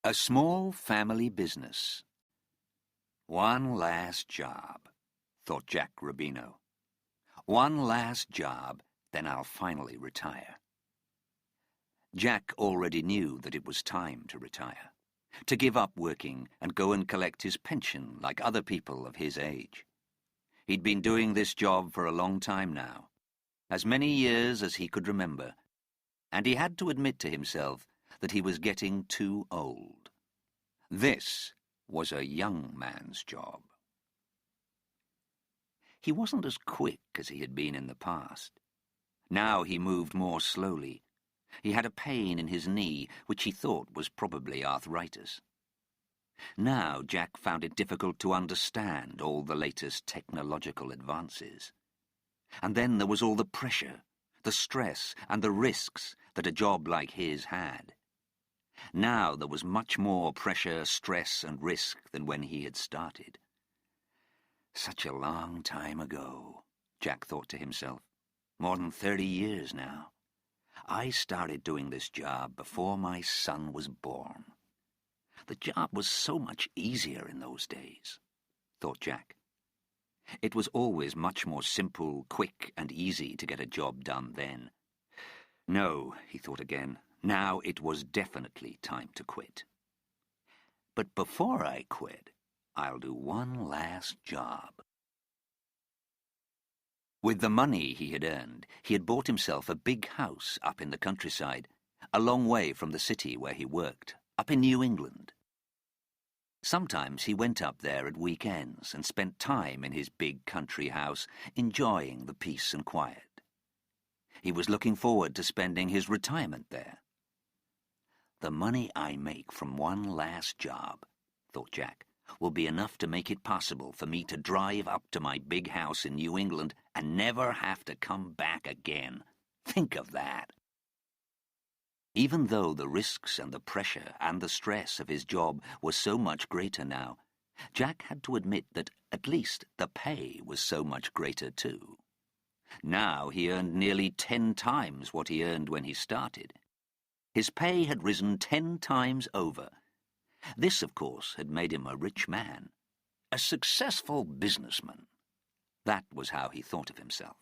A small family business. One last job, thought Jack Rubino. One last job, then I'll finally retire. Jack already knew that it was time to retire, to give up working and go and collect his pension like other people of his age. He'd been doing this job for a long time now, as many years as he could remember, and he had to admit to himself that he was getting too old. This was a young man's job. He wasn't as quick as he had been in the past. Now he moved more slowly. He had a pain in his knee, which he thought was probably arthritis. Now Jack found it difficult to understand all the latest technological advances. And then there was all the pressure, the stress, and the risks that a job like his had. Now there was much more pressure, stress, and risk than when he had started. Such a long time ago, Jack thought to himself. More than 30 years now. I started doing this job before my son was born. The job was so much easier in those days, thought Jack. It was always much more simple, quick, and easy to get a job done then. No, he thought again, now it was definitely time to quit. But before I quit, I'll do one last job. With the money he had earned, he had bought himself a big house up in the countryside, a long way from the city where he worked, up in New England. Sometimes he went up there at weekends and spent time in his big country house, enjoying the peace and quiet. He was looking forward to spending his retirement there. The money I make from one last job, thought Jack, will be enough to make it possible for me to drive up to my big house in New England and never have to come back again. Think of that. Even though the risks and the pressure and the stress of his job were so much greater now, Jack had to admit that at least the pay was so much greater too. Now he earned nearly 10 times what he earned when he started. His pay had risen 10 times over. This, of course, had made him a rich man, a successful businessman. That was how he thought of himself.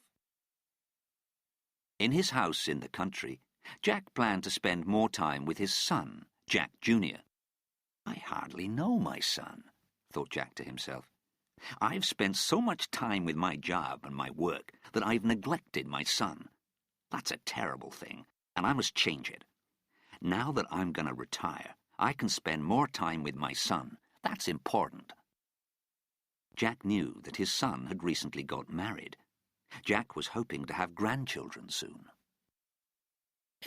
In his house in the country, Jack planned to spend more time with his son, Jack Jr. I hardly know my son, thought Jack to himself. I've spent so much time with my job and my work that I've neglected my son. That's a terrible thing, and I must change it. Now that I'm going to retire, I can spend more time with my son. That's important. Jack knew that his son had recently got married. Jack was hoping to have grandchildren soon.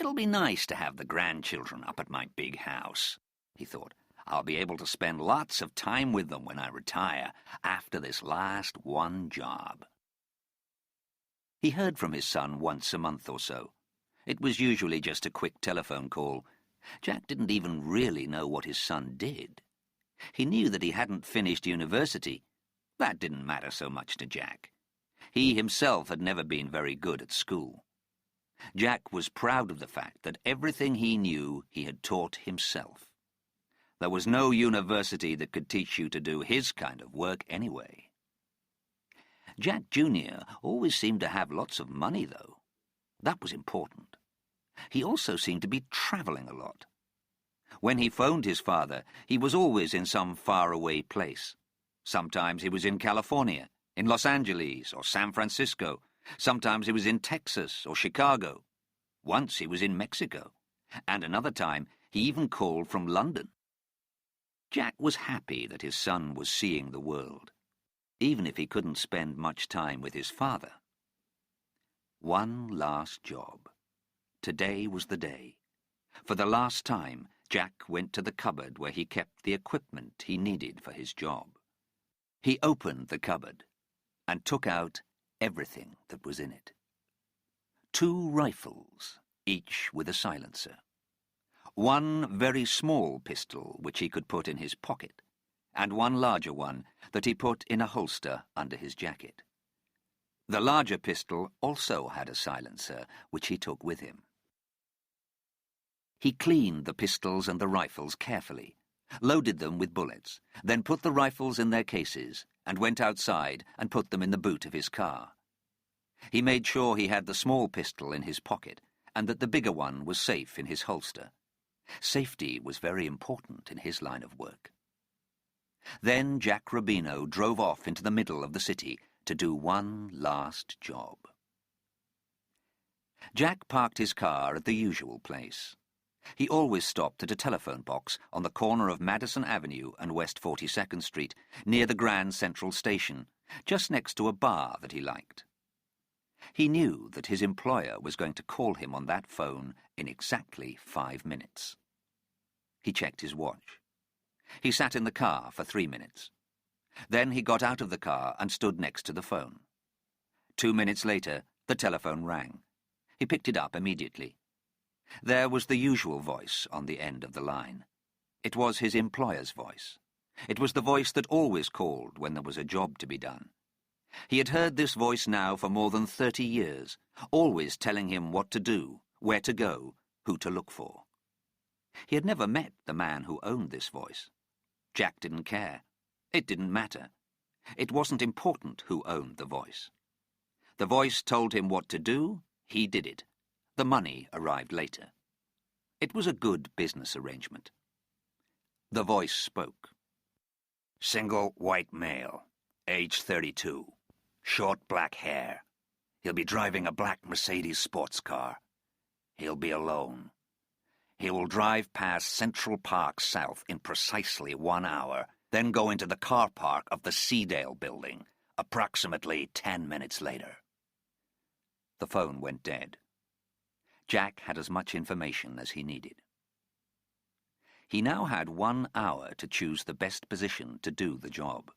It'll be nice to have the grandchildren up at my big house, he thought. I'll be able to spend lots of time with them when I retire, after this last one job. He heard from his son once a month or so. It was usually just a quick telephone call. Jack didn't even really know what his son did. He knew that he hadn't finished university. That didn't matter so much to Jack. He himself had never been very good at school. Jack was proud of the fact that everything he knew he had taught himself. There was no university that could teach you to do his kind of work anyway. Jack Jr. always seemed to have lots of money, though. That was important. He also seemed to be travelling a lot. When he phoned his father, he was always in some faraway place. Sometimes he was in California, in Los Angeles or San Francisco. Sometimes he was in Texas or Chicago. Once he was in Mexico. And another time he even called from London. Jack was happy that his son was seeing the world, even if he couldn't spend much time with his father. One last job. Today was the day. For the last time, Jack went to the cupboard where he kept the equipment he needed for his job. He opened the cupboard and took out everything that was in it. 2 rifles, each with a silencer. 1 very small pistol which he could put in his pocket, and 1 larger one that he put in a holster under his jacket. The larger pistol also had a silencer which he took with him. He cleaned the pistols and the rifles carefully, loaded them with bullets, then put the rifles in their cases and went outside and put them in the boot of his car. He made sure he had the small pistol in his pocket and that the bigger one was safe in his holster. Safety was very important in his line of work. Then Jack Rubino drove off into the middle of the city to do one last job. Jack parked his car at the usual place. He always stopped at a telephone box on the corner of Madison Avenue and West 42nd Street, near the Grand Central Station, just next to a bar that he liked. He knew that his employer was going to call him on that phone in exactly 5 minutes. He checked his watch. He sat in the car for 3 minutes. Then he got out of the car and stood next to the phone. 2 minutes later, the telephone rang. He picked it up immediately. There was the usual voice on the end of the line. It was his employer's voice. It was the voice that always called when there was a job to be done. He had heard this voice now for more than 30 years, always telling him what to do, where to go, who to look for. He had never met the man who owned this voice. Jack didn't care. It didn't matter. It wasn't important who owned the voice. The voice told him what to do, he did it. The money arrived later. It was a good business arrangement. The voice spoke. Single white male, age 32, short black hair. He'll be driving a black Mercedes sports car. He'll be alone. He will drive past Central Park South in precisely 1 hour, then go into the car park of the Seedale building, approximately 10 minutes later. The phone went dead. Jack had as much information as he needed. He now had 1 hour to choose the best position to do the job.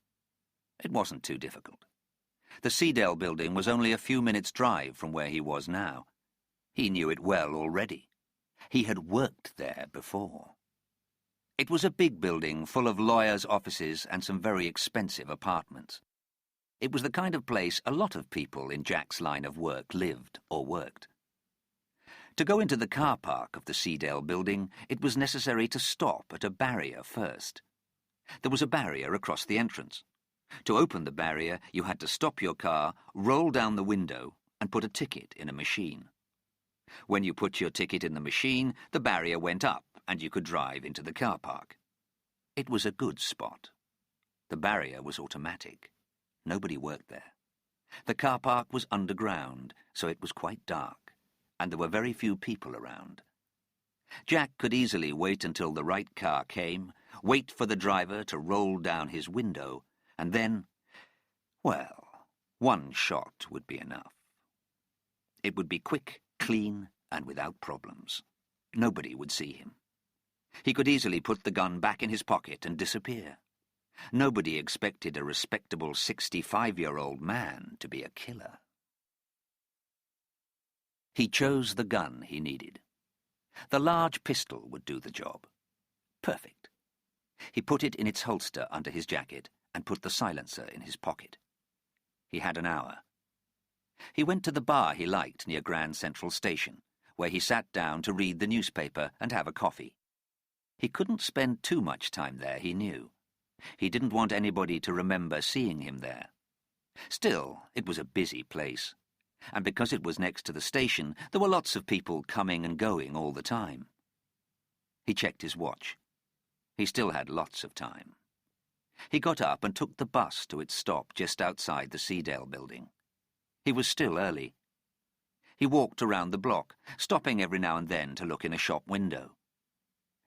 It wasn't too difficult. The Seedale building was only a few minutes' drive from where he was now. He knew it well already. He had worked there before. It was a big building full of lawyers' offices and some very expensive apartments. It was the kind of place a lot of people in Jack's line of work lived or worked. To go into the car park of the Seedale building, it was necessary to stop at a barrier first. There was a barrier across the entrance. To open the barrier, you had to stop your car, roll down the window, and put a ticket in a machine. When you put your ticket in the machine, the barrier went up, and you could drive into the car park. It was a good spot. The barrier was automatic. Nobody worked there. The car park was underground, so it was quite dark, and there were very few people around. Jack could easily wait until the right car came, wait for the driver to roll down his window, and then, well, 1 shot would be enough. It would be quick, clean, and without problems. Nobody would see him. He could easily put the gun back in his pocket and disappear. Nobody expected a respectable 65-year-old man to be a killer. He chose the gun he needed. The large pistol would do the job. Perfect. He put it in its holster under his jacket and put the silencer in his pocket. He had an hour. He went to the bar he liked near Grand Central Station, where he sat down to read the newspaper and have a coffee. He couldn't spend too much time there, he knew. He didn't want anybody to remember seeing him there. Still, it was a busy place, and because it was next to the station, there were lots of people coming and going all the time. He checked his watch. He still had lots of time. He got up and took the bus to its stop just outside the Seedale building. He was still early. He walked around the block, stopping every now and then to look in a shop window.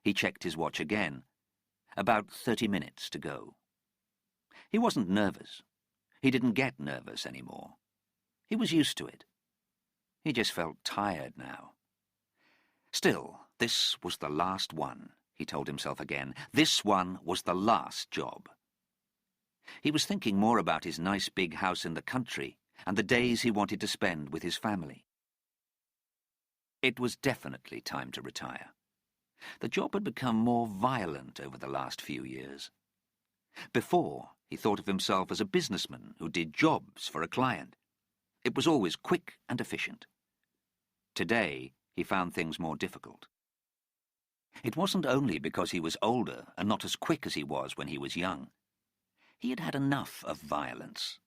He checked his watch again. About 30 minutes to go. He wasn't nervous. He didn't get nervous anymore. He was used to it. He just felt tired now. Still, this was the last one, he told himself again. This one was the last job. He was thinking more about his nice big house in the country and the days he wanted to spend with his family. It was definitely time to retire. The job had become more violent over the last few years. Before, he thought of himself as a businessman who did jobs for a client. It was always quick and efficient. Today, he found things more difficult. It wasn't only because he was older and not as quick as he was when he was young. He had had enough of violence.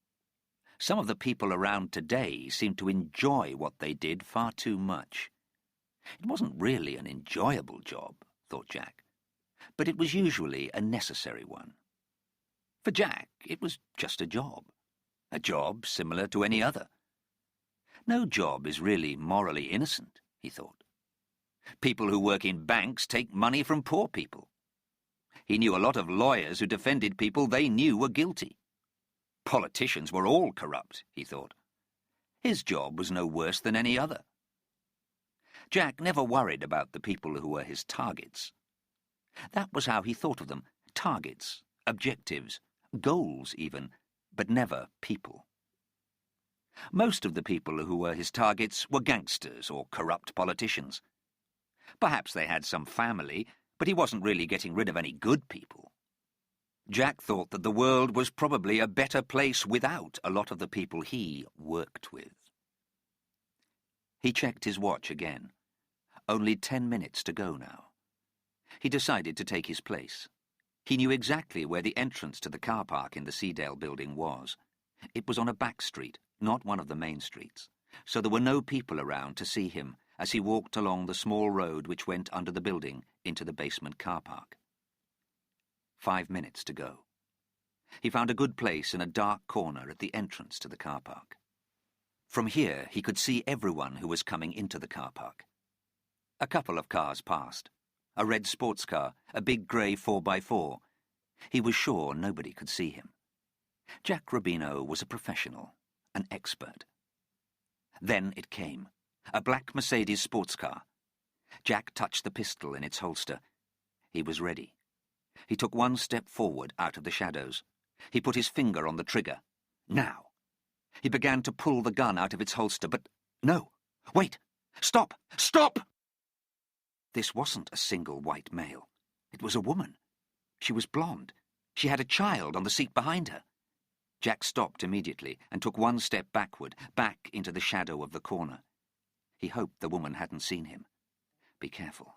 Some of the people around today seemed to enjoy what they did far too much. It wasn't really an enjoyable job, thought Jack, but it was usually a necessary one. For Jack, it was just a job similar to any other. No job is really morally innocent, he thought. People who work in banks take money from poor people. He knew a lot of lawyers who defended people they knew were guilty. Politicians were all corrupt, he thought. His job was no worse than any other. Jack never worried about the people who were his targets. That was how he thought of them: targets, objectives, goals even, but never people. Most of the people who were his targets were gangsters or corrupt politicians. Perhaps they had some family, but he wasn't really getting rid of any good people. Jack thought that the world was probably a better place without a lot of the people he worked with. He checked his watch again. Only 10 minutes to go now. He decided to take his place. He knew exactly where the entrance to the car park in the Seedale building was. It was on a back street, not one of the main streets, so there were no people around to see him as he walked along the small road which went under the building into the basement car park. 5 minutes to go. He found a good place in a dark corner at the entrance to the car park. From here he could see everyone who was coming into the car park. A couple of cars passed. A red sports car, a big grey 4x4. He was sure nobody could see him. Jack Rubino was a professional, an expert. Then it came. A black Mercedes sports car. Jack touched the pistol in its holster. He was ready. He took one step forward out of the shadows. He put his finger on the trigger. Now. He began to pull the gun out of its holster, but no. Wait! Stop! Stop! This wasn't a single white male. It was a woman. She was blonde. She had a child on the seat behind her. Jack stopped immediately and took one step backward, back into the shadow of the corner. He hoped the woman hadn't seen him. Be careful.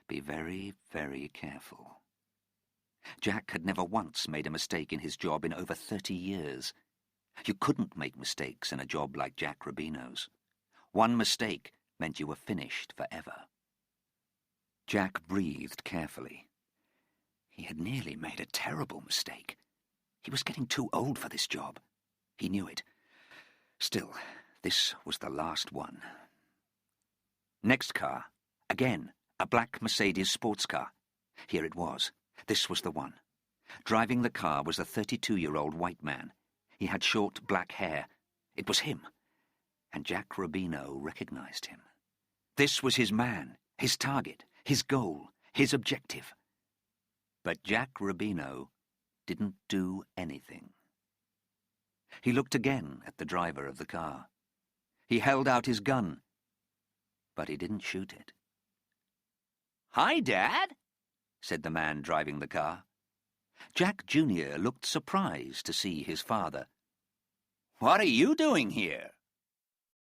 Be very, very careful. Jack had never once made a mistake in his job in over 30 years. You couldn't make mistakes in a job like Jack Rubino's. One mistake meant you were finished forever. Jack breathed carefully. He had nearly made a terrible mistake. He was getting too old for this job. He knew it. Still, this was the last one. Next car. Again, a black Mercedes sports car. Here it was. This was the one. Driving the car was a 32-year-old white man. He had short black hair. It was him. And Jack Rubino recognized him. This was his man, his target, his goal, his objective. But Jack Rubino didn't do anything. He looked again at the driver of the car. He held out his gun, but he didn't shoot it. "Hi, Dad," said the man driving the car. Jack Jr. looked surprised to see his father. "What are you doing here?"